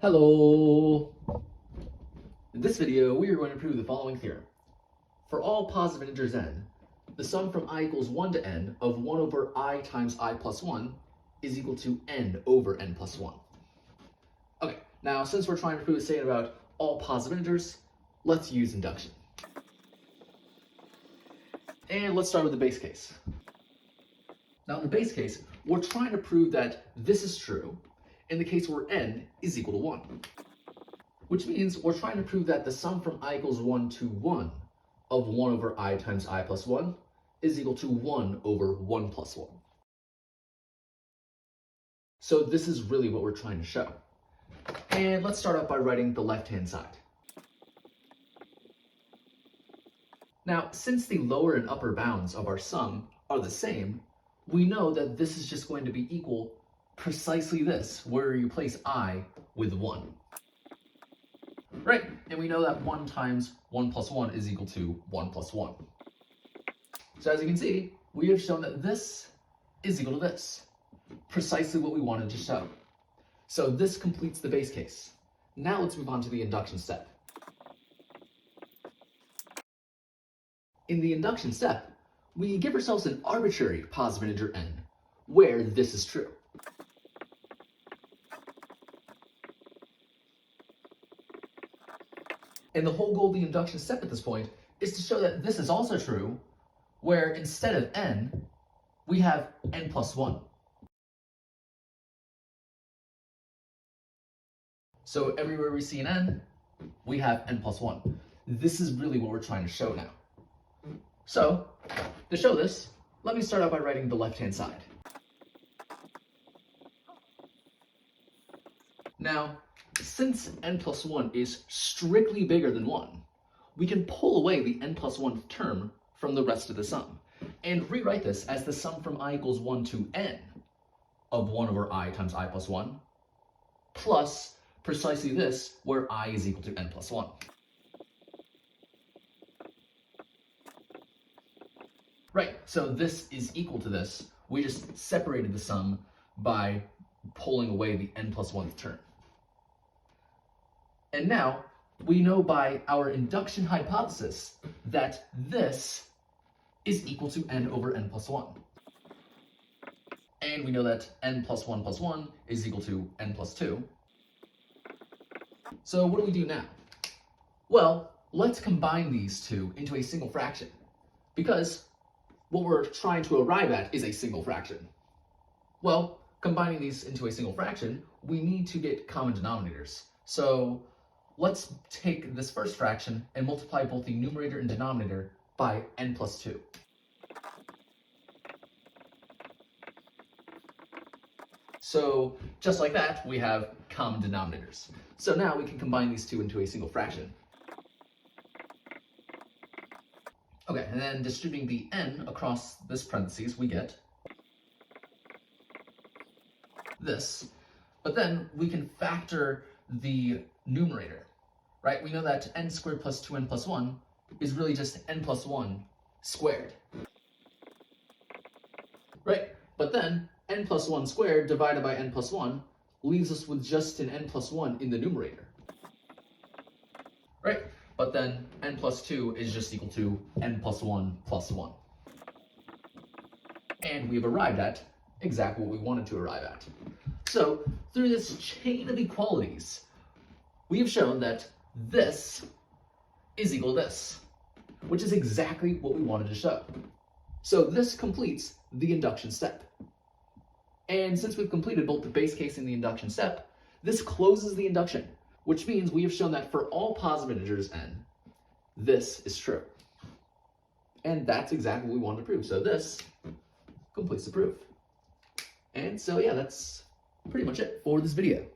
Hello! In this video, we are going to prove the following theorem. For all positive integers n, the sum from I equals 1 to n of 1 over I times I plus 1 is equal to n over n plus 1. Okay, now since we're trying to prove a statement about all positive integers, let's use induction. And let's start with the base case. Now in the base case, we're trying to prove that this is true in the case where n is equal to 1. Which means we're trying to prove that the sum from I equals 1 to 1 of 1 over I times I plus 1 is equal to 1 over 1 plus 1. So this is really what we're trying to show. And let's start out by writing the left-hand side. Now, since the lower and upper bounds of our sum are the same, we know that this is just going to be equal precisely this, where you place I with 1. Right, and we know that 1 times 1 plus 1 is equal to 1 plus 1. So as you can see, we have shown that this is equal to this, precisely what we wanted to show. So this completes the base case. Now let's move on to the induction step. In the induction step, we give ourselves an arbitrary positive integer n, where this is true. And the whole goal of the induction step at this point is to show that this is also true, where instead of n, we have n plus 1. So everywhere we see an n, we have n plus 1. This is really what we're trying to show now. So, to show this, let me start out by writing the left-hand side. Now, since n plus 1 is strictly bigger than 1, we can pull away the n plus 1 term from the rest of the sum, and rewrite this as the sum from I equals 1 to n of 1 over I times I plus 1, plus precisely this, where I is equal to n plus 1. Right, so this is equal to this. We just separated the sum by pulling away the n plus 1th term. And now, we know by our induction hypothesis that this is equal to n over n plus 1. And we know that n plus 1 is equal to n plus 2. So what do we do now? Well, let's combine these two into a single fraction, because what we're trying to arrive at is a single fraction. Well, combining these into a single fraction, we need to get common denominators. So let's take this first fraction and multiply both the numerator and denominator by n plus 2. So just like that, we have common denominators. So now we can combine these two into a single fraction. Okay, and then distributing the n across this parentheses, we get this. But then we can factor the numerator, right? We know that n squared plus 2n plus 1 is really just n plus 1 squared. Right, but then n plus 1 squared divided by n plus 1 leaves us with just an n plus 1 in the numerator. Right, but then n plus 2 is just equal to n plus 1 plus 1. And we've arrived at exactly what we wanted to arrive at. So through this chain of equalities, we have shown that this is equal to this, which is exactly what we wanted to show. So this completes the induction step. And since we've completed both the base case and the induction step, this closes the induction, which means we have shown that for all positive integers n, this is true. And that's exactly what we wanted to prove. So this completes the proof. And so yeah, that's pretty much it for this video.